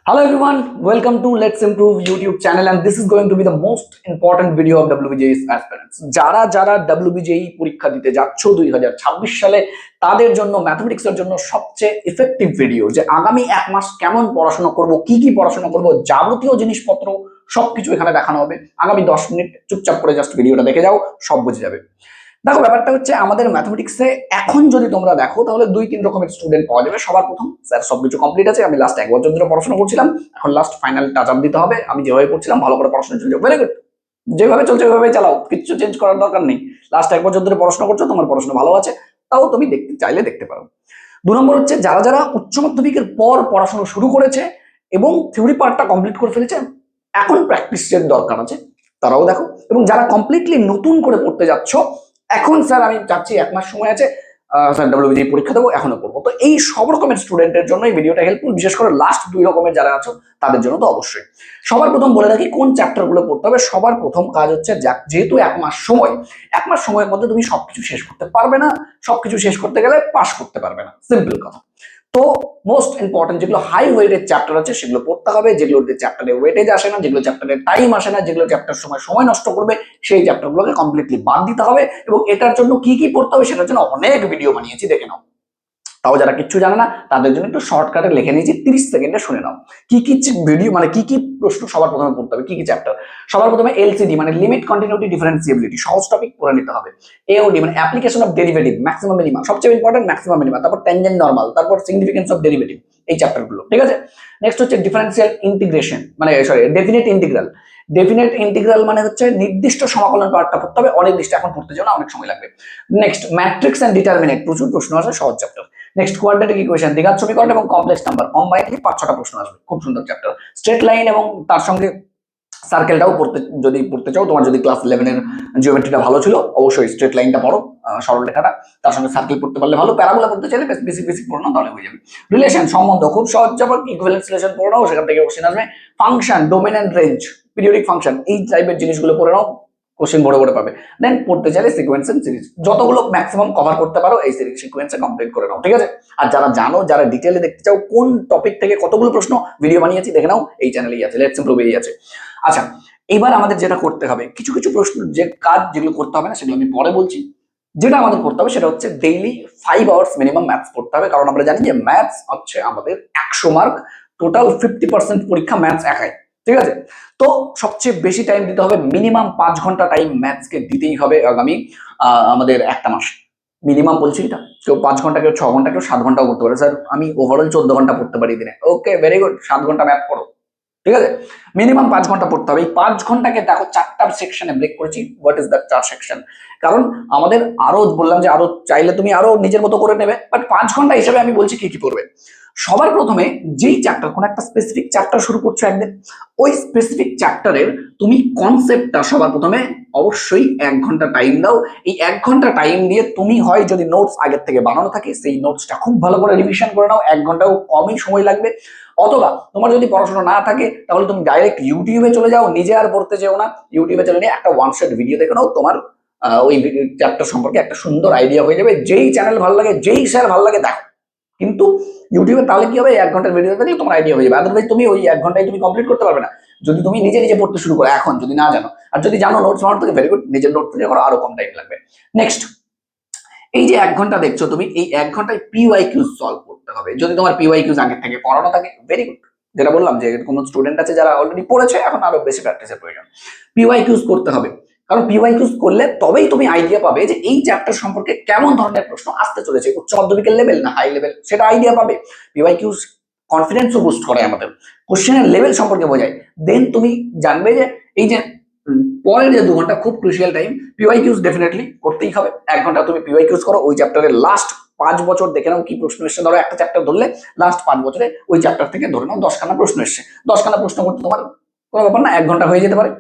Hello everyone, welcome to Let's Improve YouTube channel, and this is going to be the most important video of WBJ's aspirants. যারা যারা WBJE পরীক্ষা দিতে যাচ্ছ 2026 সালে তাদের জন্য ম্যাথমেটিক্সের জন্য সবচেয়ে ইফেক্টিভ ভিডিও, যে আগামী এক মাস কেমন পড়াশোনা করব, কি পড়াশোনা করব, যাবতীয় জিনিসপত্র সবকিছু এখানে দেখানো হবে। আগামী 10 মিনিট চুপচাপ করে জাস্ট ভিডিওটা দেখে যাও, সব বুঝে যাবে। দেখো, ব্যাপারটা হচ্ছে আমাদের ম্যাথমেটিক্সে এখন যদি তোমরা দেখো তাহলে দুই তিন রকমের স্টুডেন্ট পাওয়া যাবে। সবার প্রথম, স্যার সবকিছু কমপ্লিট আছে, আমি লাস্ট 1 বছর ধরে পড়াশোনা করছিলাম, এখন লাস্ট ফাইনাল টাচ আপ দিতে হবে, আমি যেভাবে করছিলাম ভালো করে পড়াশোনা চলছে, ভেরি গুড, যেভাবে চলছে ওইভাবে চালাও, কিছু চেঞ্জ করার দরকার নেই। লাস্ট 1 বছর ধরে পড়াশোনা করছো, তোমার পড়াশোনা ভালো আছে, তাও তুমি দেখতে চাইলে দেখতে পারো। 2 নম্বর হচ্ছে যারা যারা উচ্চ মাধ্যমিকের পর পড়াশোনা শুরু করেছে এবং থিওরি পার্টটা কমপ্লিট করে ফেলেছে, এখন প্র্যাকটিসের দরকার আছে, তারাও দেখো। এবং যারা কমপ্লিটলি নতুন করে পড়তে যাচ্ছ, এখন স্যার আমি চাচ্ছি 1 মাস সময় আছে, স্যার WBJE পরীক্ষা দেবো, এখনো পড়বো, তো এই সব রকমের স্টুডেন্টের জন্য এই ভিডিওটা হেল্পফুল। বিশেষ করে লাস্ট 2 রকমের যারা আছো তাদের জন্য তো অবশ্যই। সবার প্রথম বলে রাখি কোন চ্যাপ্টার গুলো পড়তে হবে। সবার প্রথম কাজ হচ্ছে, যেহেতু 1 মাস সময়, 1 মাস সময়ের মধ্যে তুমি সবকিছু শেষ করতে পারবে না, সবকিছু শেষ করতে গেলে পাস করতে পারবে না, সিম্পল কথা। তো মোস্ট ইম্পর্টেন্ট যেগুলো হাই ওয়েটের চ্যাপ্টার আছে সেগুলো পড়তে হবে, যেগুলোতে চ্যাপ্টারে ওয়েটেজ আসে না, যেগুলো চ্যাপ্টারে টাইম আসে না, যেগুলো চ্যাপ্টার সময় নষ্ট করবে, সেই চ্যাপ্টারগুলোকে কমপ্লিটলি বাদ দিতে হবে। এবং এটার জন্য কি কি পড়তে হবে সেটার জন্য অনেক ভিডিও বানিয়েছি, দেখে নাও। তাও যারা কিচ্ছু জানে না তাদের জন্য একটু শর্টকাটে লিখে নিয়েছি, 30 সেকেন্ডে শুনে নাও কি কি ভিডিও, মানে কি কি প্রশ্ন সবার প্রথমে পড়তে হবে, কি কি চ্যাপ্টার। সবার প্রথমে LCD মানে লিমিট কন্টিনিউটি ডিফারেন্সিয়েবিলিটি, সহজ টপিক পড়ে নিতে হবে। AOD মানে application of derivative, maximum minima, সবচেয়ে ইম্পর্টেন্ট ম্যাক্সিমাম মিনিমা, তারপর ট্যানজেন্ট নরমাল, তারপর সিগনিফিকেন্স অফ ডেরিভেটিভ, এই চ্যাপ্টারগুলো, ঠিক আছে। নেক্সট হচ্ছে ডিফারেন্সিয়াল ইন্টিগ্রেশন, মানে sorry definite integral. Definite integral মানে হচ্ছে নির্দিষ্ট সমাকলন পার্টটা পড়তে হবে, অনির্দিষ্ট এখন পড়তে যাও না, অনেক সময় লাগবে। নেক্সট ম্যাট্রিক্স এন্ড ডিটারমিনেন্ট, প্রচুর প্রশ্ন আছে, সহজ চ্যাপ্টার। নেক্সট কোয়াড্রেটিক ইকুয়েশন, দ্বিঘাত সমীকরণ এবং কমপ্লেক্স নাম্বার কম্বাইনলি 5-6টা প্রশ্ন আসবে, খুব সুন্দর চ্যাপ্টার। স্ট্রেট লাইন এবং তার সঙ্গে সার্কেলটাও পড়তে চাও, তোমার যদি ক্লাস 11 এর জিওমেট্রিটা ভালো ছিল অবশ্যই স্ট্রেট লাইনটা পড়ো, সরল রেখাটা, তার সঙ্গে সার্কেল পড়তে পারলে ভালো। প্যারাবোলা পড়তে চাইলে বেসিক পড়ো না, তাহলে হয়ে যাবে। রিলেশন, সম্বন্ধ খুব সহজ, যাবার ইকুইভ্যালেন্স রিলেশন পড়ে নাও, সেখান থেকে কোশ্চেন আসবে। Function, domain and range, periodic function, এই টাইপের জিনিসগুলো পড়ে নাও, কোশ্চেন ভরে পাবে। দেন পড়তে চাইলে সিকোয়েন্স এন্ড সিরিজ, যতগুলো ম্যাক্সিমাম কভার করতে পারো এই সিকোয়েন্সে কমপ্লিট করে নাও, ঠিক আছে। আর যারা জানো, যারা ডিটেইলে দেখতে চাও কোন টপিক থেকে কতগুলো প্রশ্ন ভিডিও বানিয়েছি, দেখে নাও, এই চ্যানেলেই আছে, লেটস ইমপ্রুভ এই আছে। আচ্ছা, এবার আমাদের যেটা করতে হবে, কিছু কিছু প্রশ্ন যে কাজ যেগুলো করতে হবে না সেগুলো আমি পরে বলছি। যেটা আমাদের করতে হবে সেটা হচ্ছে ডেইলি 5 আওয়ার্স মিনিমাম ম্যাথস পড়তে হবে, কারণ আমরা জানি যে ম্যাথস হচ্ছে আমাদের 100 মার্ক, টোটাল 50% পরীক্ষা ম্যাথস একাই, ঠিক আছে। তো সবচেয়ে বেশি টাইম দিতে হবে, মিনিমাম 5 ঘন্টা টাইম ম্যাথসকে দিতেই হবে আগামী আমাদের একটা মাস। মিনিমাম বলছি এটা, কেউ 5 ঘন্টা, কেউ 6 ঘন্টা, কেউ 7 ঘন্টাও করতে পারে। স্যার আমি ওভারঅল 14 ঘন্টা পড়তে পারি দিনে, ওকে ভেরি গুড, 7 ঘন্টা ম্যাথ পড়ো, ঠিক আছে। মিনিমাম 5 ঘন্টা পড়তে হবে। এই 5 ঘন্টাকে দেখো 4টা সেকশনে ব্রেক করেছি। What is that 4 section? কারণ আমাদের আরো বললাম যে আরো চাইলে তুমি আরো নিজের মতো করে নেবে, বাট 5 ঘন্টা হিসেবে আমি বলছি কি কি পড়বে। সবার প্রথমে যেই চ্যাপ্টার, কোন একটা স্পেসিফিক চ্যাপ্টার শুরু করছো একদিন, ওই স্পেসিফিক চ্যাপ্টারের তুমি কনসেপ্টটা সবার প্রথমে অবশ্যই 1 ঘন্টা টাইম দাও। এই 1 ঘন্টা টাইম দিয়ে তুমি হয় যদি নোটস আগের থেকে বানানো থাকে সেই নোটসটা খুব ভালো করে রিভিশন করে নাও, 1 ঘন্টাও কমই সময় লাগবে। অথবা তোমার যদি পড়াশোনা না থাকে তাহলে তুমি ডাইরেক্ট ইউটিউবে চলে যাও, নিজে আর পড়তে যেও না, ইউটিউবে চলে নিয়ে একটা 1 শট ভিডিও দেখে নাও, তোমার ওই চ্যাপ্টার সম্পর্কে একটা সুন্দর আইডিয়া হয়ে যাবে। যেই চ্যানেল ভালো লাগে, যেই স্যার ভালো লাগে দেখো, কিন্তু ইউটিউবে তাহলে কি হবে, 1 ঘন্টার ভিডিও দেখে তোমার আইডিয়া হয়ে যাবে। আদারওয়াইজ তুমি ওই 1 ঘন্টায় তুমি কমপ্লিট করতে পারবে না যদি তুমি নিজে নিজে পড়তে শুরু করো এখন, যদি না জানো। আর যদি জানো নোটস বানানো থেকে, ভেরি গুড, নিজের নোট থেকে করো, আরো কম টাইম লাগবে। নেক্সট, এই যে 1 ঘন্টা দেখছো তুমি, এই 1 ঘন্টায় PYQs সলভ করতে হবে। যদি তোমার PYQs আগে থেকে পড়ানো থাকে, ভেরি গুড। যেটা বললাম যে কোনো স্টুডেন্ট আছে যারা অলরেডি পড়েছে, এখন আরো বেশি প্র্যাকটিসের প্রয়োজন। PYQs করতে হবে, কারণ PYQs করলে তবেই তুমি আইডিয়া পাবে যে এই চ্যাপ্টার সম্পর্কে কেমন ধরনের প্রশ্ন আসতে চলেছে, উচ্চ মাধ্যমিকের লেভেল না হাই লেভেল, সেটা আইডিয়া পাবে। PYQs কনফিডেন্সও বুস্ট করে, আমাদের কোশ্চেনের লেভেল সম্পর্কে বোঝায়। দেন তুমি জানবে যে এই যে পরের যে 2 ঘন্টা খুব ক্রুশিয়াল টাইম, PYQs ডেফিনেটলি করতেই হবে। 1 ঘন্টা তুমি PYQs করো, ওই চ্যাপ্টারের লাস্ট 5 বছর দেখে নাও কি প্রশ্ন এসছে। ধরো একটা চ্যাপ্টার ধরলে লাস্ট 5 বছরে ওই চ্যাপ্টার থেকে ধরে নাও 10খানা প্রশ্ন এসছে, 10খানা প্রশ্ন করতে তোমার কোনো ব্যাপার না, 1 ঘন্টা হয়ে যেতে পারে।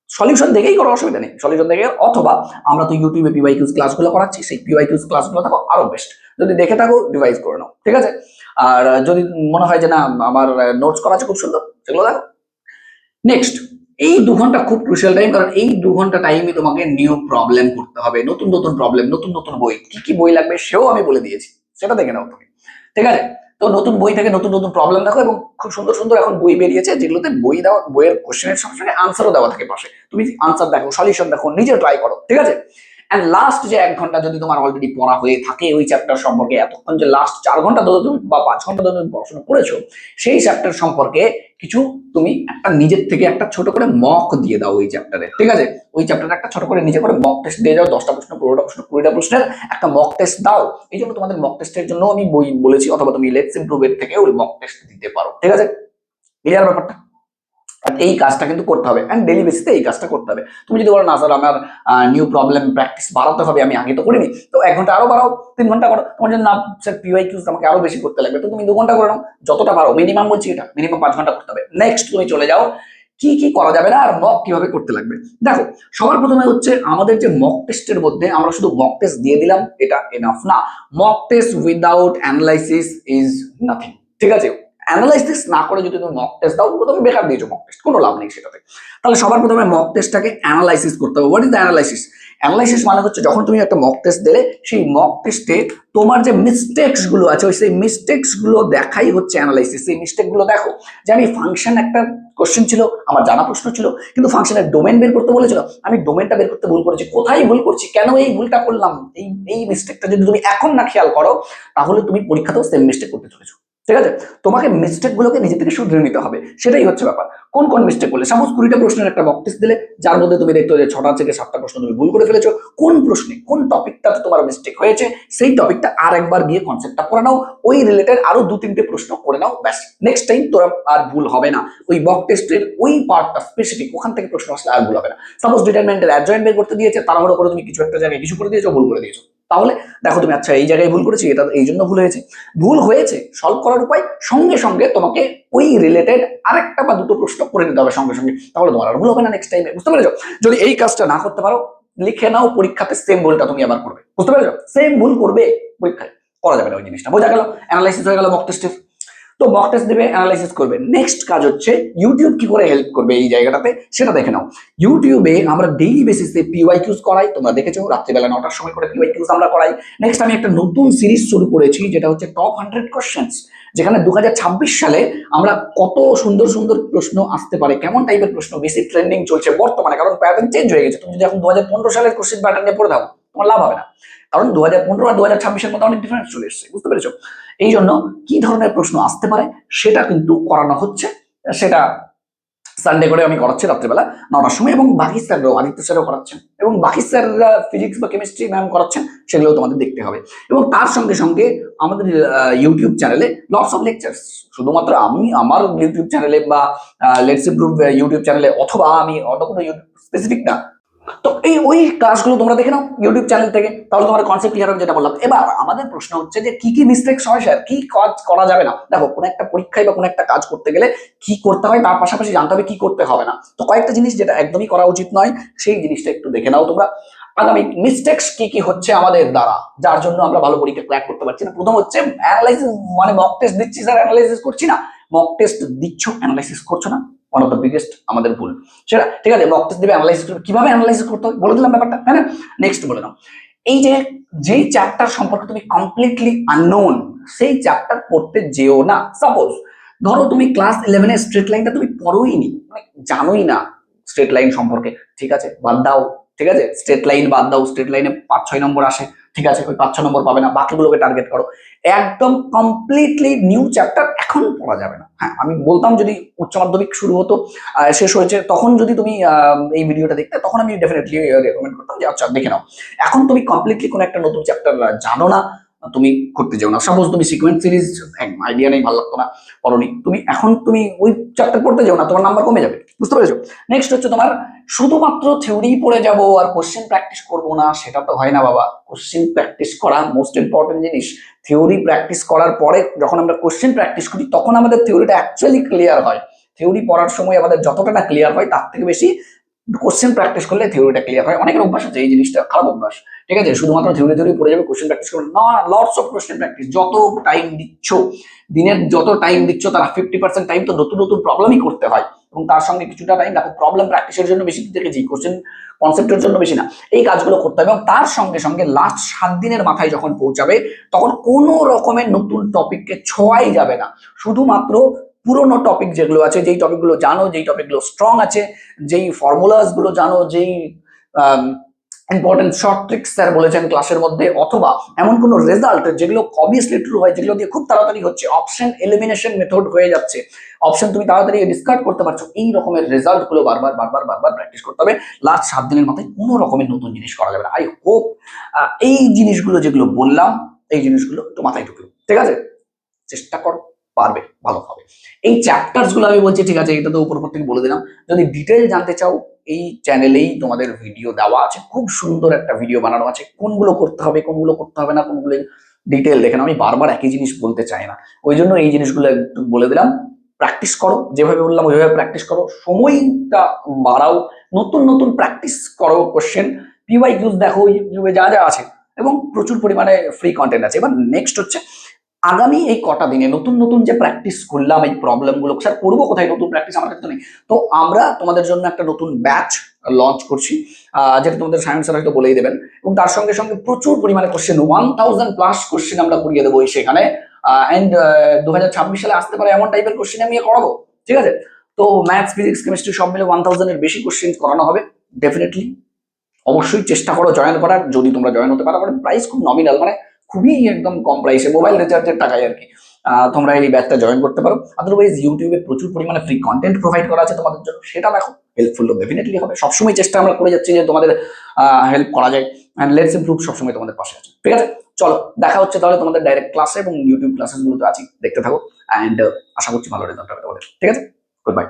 সলিউশন দেখেই করো, অসুবিধা নেই, সলিউশন দেখে। অথবা আমরা তো ইউটিউবে PYQs ক্লাসগুলো করাচ্ছি, সেই PYQs ক্লাসগুলো থাকো আরো বেস্ট, যদি দেখে থাকো রিভাইজ করে নাও, ঠিক আছে। আর যদি মনে হয় যে না আমার নোটস করা আছে খুব সুন্দর, সেগুলো দেখো। নেক্সট, এই 2 ঘন্টা খুব ক্রুশিয়াল টাইম, কারণ এই 2 ঘন্টা টাইমে তোমাকে নিউ প্রবলেম করতে হবে, নতুন প্রবলেম, নতুন বই, কি কি বই লাগবে সেও আমি বলে দিয়েছি, সেটা দেখে নাও তুমি, ঠিক আছে। তো নতুন বই থেকে নতুন নতুন প্রবলেম দেখো, এবং খুব সুন্দর সুন্দর এখন বই বেরিয়েছে যেগুলোতে বইয়ের কোশ্চেনের সঙ্গে সঙ্গে আনসারও দেওয়া থাকে পাশে, তুমি আনসার দেখো, সলিউশন দেখো, নিজে ট্রাই করো, ঠিক আছে। এন্ড লাস্ট যে 1 ঘন্টা যদি তোমার অলরেডি পড়া হয়ে থাকে ওই চ্যাপ্টার সম্পর্কে, এতক্ষণ যে লাস্ট 4 ঘন্টা ধরে তুমি বা 5 ঘন্টা ধরে তুমি পড়াশোনা করেছো সেই চ্যাপ্টার সম্পর্কে কিছু তুমি একটা নিজের থেকে একটা ছোট করে মক দিয়ে দাও ওই চ্যাপ্টারে, ঠিক আছে। ওই চ্যাপ্টারে একটা ছোট করে নিজে করে মক টেস্ট দিয়ে যাও, 10টা প্রশ্ন, 15টা প্রশ্ন, 20টা প্রশ্নের একটা মক টেস্ট দাও। এই জন্য তোমাদের মক টেস্টের জন্য আমি বই বলেছি, অথবা তুমি লেটস ইমপ্রুভ এর থেকে ওই মক টেস্ট দিতে পারো, ঠিক আছে। ক্লিয়ার ব্যাপারটা? এই কাজটা কিন্তু করতে হবে, এন্ড ডেইলি বেসিসে এই কাজটা করতে হবে। তুমি যদি বলো না স্যার আমার নিউ প্রবলেম প্র্যাকটিস বাড়াতে হবে, আমি আগে তো করিনি, তো 1 ঘন্টা আরো বাড়াও, 3 ঘন্টা করো। তোমার জন্য না স্যার পিওয়াই কিউজ আমাকে আরো বেশি করতে লাগবে, তো তুমি 2 ঘন্টা করে নাও, যতটা পারো। মিনিমাম বলছি এটা, মিনিমাম 5 ঘন্টা করতে হবে। নেক্সট তুমি চলে যাও কি কি করা যাবে না আর মক কিভাবে করতে লাগবে। দেখো, সবার প্রথমে হচ্ছে আমাদের যে মক টেস্টের মধ্যে আমরা শুধু মক টেস্ট দিয়ে দিলাম এটা এনাফ না। Mock test without analysis is nothing, ঠিক আছে। অ্যানালাইসিস না করে যদি তুমি মক টেস্ট দাও, তুমি বেকার দিয়েছো মক টেস্ট, কোনো লাভ নেই সেটাতে। তাহলে সবার প্রথমে মক টেস্টটাকে অ্যানালাইসিস করতে হবে। What is the analysis? Analysis মানে হচ্ছে যখন তুমি একটা মক টেস্ট দিলে সেই মক টেস্টে তোমার যে মিস্টেক্স গুলো আছে ওই সেই মিস্টেক্স গুলো দেখাই হচ্ছে অ্যানালাইসিস। সেই মিস্টেক গুলো দেখো যে আমি ফাংশন, একটা কোশ্চেন ছিল, আমার জানা প্রশ্ন ছিল, কিন্তু ফাংশনের ডোমেন বের করতে বলেছিল, আমি ডোমেনটা বের করতে ভুল করেছি, কোথায় ভুল করছি, কেন এই ভুলটা করলাম, এই মিস্টেকটা যদি তুমি এখন না খেয়াল করো তাহলে তুমি পরীক্ষাতেও সেম মিস্টেক করতে চলেছো, ঠিক আছে। তোমাকে মিস্টেক গুলোকে নিজে থেকে শুধরে নিতে হবে, সেটাই হচ্ছে ব্যাপার। কোন কোন মিস্টেক করলে, সাপোজ 20টা প্রশ্নের একটা মক টেস্ট দিলে, যার মধ্যে তুমি দেখতে যে 6টা থেকে 7টা প্রশ্ন তুমি ভুল করে ফেলেছো, কোন প্রশ্নে কোন টপিকটাতে তোমার মিস্টেক হয়েছে সেই টপিকটা আর একবার গিয়ে কনসেপ্টটা পড়ে নাও, ওই রিলেটেড আরো 2-3টে প্রশ্ন করে নাও, ব্যাস। নেক্সট টাইম তোরা আর ভুল হবে না, ওই মক টেস্টের ওই পার্টটা স্পেসিফিক ওখান থেকে প্রশ্ন আসলে আর ভুল হবে না। সাপোজ ডিটারমিনেন্টের অ্যাডজয়েন্ট বের করতে দিয়েছে, তাড়াহুড়ো করে তুমি কিছু একটা জায়গায় কিছু করে দিয়েছো, ভুল করে দিয়েছো, তাহলে দেখো তুমি আচ্ছা এই জায়গায় ভুল করেছি, এটা এই জন্য ভুল হয়েছে। ভুল হয়েছে সলভ করার উপায়, সঙ্গে সঙ্গে তোমাকে ওই রিলেটেড আরেকটা বা 2টো প্রশ্ন করে নিতে হবে সঙ্গে সঙ্গে, তাহলে তোমার আর ভুল হবে না নেক্সট টাইমে, বুঝতে পেরেছো? যদি এই কাজটা না করতে পারো, লিখে নাও পরীক্ষাতে সেম ভুলটা তুমি আবার করবে, বুঝতে পেরেছো? সেম ভুল করবে পরীক্ষায়, করা যাবে না ওই জিনিসটা, বোঝা গেল? অ্যানালাইসিস হয়ে গেল মক টেস্টের। তো মক টেস্ট দেবে, অ্যানালাইসিস করবে। নেক্সট কাজ হচ্ছে ইউটিউব কি করে হেল্প করবে এই জায়গাটাতে সেটা দেখে নাও। ইউটিউবে আমরা ডেইলি বেসিসে পিওয়াই কিউজ করাই, তোমরা দেখেছো রাত্রিবেলা 9টার সময় করে পিওয়াই কিউজ আমরা করাই। নেক্সট আমি একটা নতুন সিরিজ শুরু করেছি যেটা হচ্ছে টপ 100 কোশ্চেন্স, যেখানে 2026 সালে আমরা কত সুন্দর সুন্দর প্রশ্ন আসতে পারে, কেমন টাইপের প্রশ্ন বেশি ট্রেন্ডিং চলছে বর্তমানে, কারণ প্যাটার্ন চেঞ্জ হয়ে গেছে। তুমি যদি এখন 2015 সালের কোশ্চেন প্যাটার্ন নিয়ে পড়ে দাও, তোমার লাভ হবে না, কারণ 2015 আর 2026-এর মধ্যে অনেক ডিফারেন্স চলে এসেছে, বুঝতে পেরেছো? এই জন্য কি ধরনের প্রশ্ন আসতে পারে সেটা কিন্তু করানো হচ্ছে, সেটা সানডে করে আমি করাচ্ছি রাত্রিবেলা 9টার সময়, এবং বাকি স্যাররাও, আদিত্য স্যারও করাচ্ছেন, এবং বাকি স্যাররা ফিজিক্স বা কেমিস্ট্রি ম্যাম করাচ্ছেন, সেগুলো তোমাদের দেখতে হবে। এবং তার সঙ্গে সঙ্গে আমাদের ইউটিউব চ্যানেলে লটস অফ লেকচার্স, শুধুমাত্র আমি আমার ইউটিউব চ্যানেলে বা লেটস ইমপ্রুভ ইউটিউব চ্যানেলে, অথবা আমি অন্য কোনো ইউটিউব স্পেসিফিক না, তো এই ওই ক্লাসগুলো তোমরা দেখে নাও ইউটিউব চ্যানেল থেকে, তাহলে তোমার কনসেপ্ট ক্লিয়ার হবে, যেটা বললাম। এবার আমাদের প্রশ্ন হচ্ছে যে কি কি মিস্টেকস হয় স্যার, কি কাজ করা যাবে না। দেখো, কোনো একটা পরীক্ষায় বা কোনো একটা কাজ করতে গেলে কি করতে হয় তার পাশাপাশি জানতে হবে কি করতে হবে না। তো কয়েকটা জিনিস যেটা একদমই করা উচিত নয় সেই জিনিসটা একটু দেখে নাও তোমরা। আগামী মিস্টেকস কি কি হচ্ছে আমাদের দ্বারা, যার জন্য আমরা ভালো পরীক্ষা ক্র্যাক করতে পারছি না। প্রথম হচ্ছে অ্যানালাইসিস, মানে মক টেস্ট দিচ্ছি স্যার অ্যানালাইসিস করছি না। মক টেস্ট দিচ্ছ অ্যানালাইসিস করছো না, ওয়ান অফ দ্য বিগেস্ট আমাদের ভুল সেটা, ঠিক আছে। মক টেস্ট দিবে, অ্যানালাইসিস করবে, কিভাবে অ্যানালাইসিস করতে হয় বলে দিলাম ব্যাপারটা, তাই না? নেক্সট বলে নাও, এই যে যেই চ্যাপ্টার সম্পর্কে তুমি কমপ্লিটলি আননোন সেই চ্যাপ্টার পড়তে যেও না। সাপোজ ধরো তুমি ক্লাস 11-এর স্ট্রেট লাইনটা তুমি পড়োই নি, মানে জানোই না স্ট্রেট লাইন সম্পর্কে, ঠিক আছে, বাদ দাও, ঠিক আছে, স্ট্রেট লাইন বাদ দাও। স্ট্রেট লাইনে 5-6 নম্বর আসে, ঠিক আছে, ওই 5-6 নম্বর পাবে না, বাকিগুলোকে টার্গেট করো। একদম কমপ্লিটলি নিউ চ্যাপ্টার এখন পড়া যাবে না। হ্যাঁ, আমি বলতাম যদি উচ্চ মাধ্যমিক শুরু হতো, শেষ হয়েছে, তখন যদি তুমি এই ভিডিওটা দেখতে, তখন আমি ডেফিনেটলি রেকমেন্ড করতাম যে আচ্ছা দেখে নাও। এখন তুমি কমপ্লিটলি কোনো একটা নতুন চ্যাপ্টার জানো না, তুমি করতে যাও না। সাপোজ তুমি সিকোয়েন্স সিরিজ আইডিয়া নেই, ভালো লাগতো না, পড়নি, তুমি এখন তুমি ওই চ্যাপ্টার পড়তে যাও না, তোমার নাম্বার কমে যাবে, বুঝতে পেরেছো? নেক্সট হচ্ছে তোমার শুধুমাত্র থিওরি পড়ে যাব আর কোশ্চেন প্র্যাকটিস করবো না, সেটা তো হয় না বাবা। কোশ্চেন প্র্যাকটিস করা মোস্ট ইম্পর্টেন্ট জিনিস। থিওরি প্র্যাকটিস করার পরে যখন আমরা কোশ্চেন প্র্যাকটিস করি তখন আমাদের থিওরিটা অ্যাকচুয়ালি ক্লিয়ার হয়। থিওরি পড়ার সময় আমাদের যতটা না ক্লিয়ার হয় তার থেকে বেশি কোশ্চেন প্র্যাকটিস করলে থিওরিটা ক্লিয়ার হয়। অনেকের অভ্যাস আছে এই জিনিসটা, খারাপ অভ্যাস, ঠিক আছে। শুধুমাত্র থিওরি থিওরি পড়ে যাবে, কোশ্চেন প্র্যাকটিস করবে না। লটস অফ কোশ্চেন প্র্যাকটিস, যত টাইম দিচ্ছ, দিনের যত টাইম দিচ্ছ তার 50% টাইম তো নতুন নতুন প্রবলেমই করতে হয়। এবং তার সঙ্গে কিছুটা টাইম দেখো প্রবলেম প্র্যাকটিসের জন্য বেশি দেখেছি, কোশ্চেন কনসেপ্টের জন্য বেশি না, এই কাজগুলো করতে হবে। এবং তার সঙ্গে সঙ্গে লাস্ট 7 দিনের মাথায় যখন পৌঁছাবে তখন কোনো রকমের নতুন টপিককে ছোঁয়াই যাবে না, শুধুমাত্র পুরোনো টপিক যেগুলো আছে, যেই টপিকগুলো জানো, যেই টপিকগুলো স্ট্রং আছে, যেই ফর্মুলাস গুলো জানো, যেই ইম্পর্টেন্ট শর্ট ট্রিক্স স্যার বলেছেন ক্লাসের মধ্যে, অথবা এমন কোনো রেজাল্ট যেগুলো অবভিয়াসলি ট্রু হয়, যেগুলো দিয়ে খুব তাড়াতাড়ি হচ্ছে, অপশন এলিমিনেশন মেথড হয়ে যাচ্ছে, অপশন তুমি তাড়াতাড়ি ডিসকার্ড করতে পারছো, এই রকমের রেজাল্ট গুলো বারবার বারবার বারবার প্র্যাকটিস করতে হবে। লাস্ট 7 দিনের মাথায় কোনো রকমের নতুন জিনিস করা যাবে না। আই হোপ এই জিনিসগুলো যেগুলো বললাম, এই জিনিসগুলো একটু মাথায় ঢুকলো, ঠিক আছে? চেষ্টা করো, পারবে, ভালো হবে। এই চ্যাপ্টার্স গুলো আমি বলছি, ঠিক আছে, এটা তো উপর থেকে বলে দিলাম। যদি ডিটেল জানতে চাও, এই চ্যানেলেই তোমাদের ভিডিও দেওয়া আছে, খুব সুন্দর একটা ভিডিও বানানো আছে, কোনগুলো করতে হবে কোনগুলো করতে হবে না, কোনগুলো ডিটেল দেখেন। আমি বারবার একই জিনিস বলতে চাই না, ওই জন্য এই জিনিসগুলো একটু বলে দিলাম। প্র্যাকটিস করো, যেভাবে বললাম ওইভাবে প্র্যাকটিস করো, সময়টা বাড়াও, নতুন নতুন প্র্যাকটিস করো, কোশ্চেন পিওয়াইকিউজ দেখো, ইউটিউবে যা যা আছে, এবং প্রচুর পরিমাণে ফ্রি কন্টেন্ট আছে। এবার নেক্সট হচ্ছে আগামী এই কটা দিনে নতুন নতুন যে প্র্যাকটিস করলাম, এই প্রবলেমগুলো স্যার করবো কোথায়, নতুন প্র্যাকটিস আমার কাছে তো নেই। তো আমরা তোমাদের জন্য একটা নতুন ব্যাচ লঞ্চ করছি, যেটা তোমাদের সায়েন্স স্যার হয়তো বলেই দেবেন, এবং তার সঙ্গে সঙ্গে প্রচুর পরিমাণে কোশ্চেন, 1000+ কোশ্চেন আমরা করিয়ে দেবো সেখানে। অ্যান্ড 2026 সালে আসতে পারে এমন টাইপের কোশ্চেন আমি করাবো, ঠিক আছে? তো ম্যাথস, ফিজিক্স, কেমিস্ট্রি সব মিলে 1000-এর বেশি কোশ্চেন করানো হবে। ডেফিনেটলি অবশ্যই চেষ্টা করো জয়েন করার, যদি তোমরা জয়েন হতে পারো। মানে প্রাইস খুব নমিনাল, মানে খুবই একদম কম প্রাইসে, মোবাইল রিচার্জের টাকায় আর কি। তোমরা এই ব্যাচটা জয়েন করতে পারো। আদারওয়াইজ ইউটিউবে প্রচুর পরিমাণে ফ্রি কন্টেন্ট প্রোভাইড করা আছে তোমাদের জন্য, সেটা দেখো, হেল্পফুল ডেফিনেটলি হবে। সবসময় চেষ্টা আমরা করে যাচ্ছি যে তোমাদের হেল্প করা যায়, অ্যান্ড লেটস ইমপ্রুভ সবসময় তোমাদের পাশে আছে, ঠিক আছে? চলো, দেখা হচ্ছে তাহলে তোমাদের ডাইরেক্ট ক্লাসে এবং ইউটিউব ক্লাসেস গুলো তো আছি, দেখতে থাকো। অ্যান্ড আশা করছি ভালো রেজাল্ট হবে তোমাদের, ঠিক আছে? Good bye.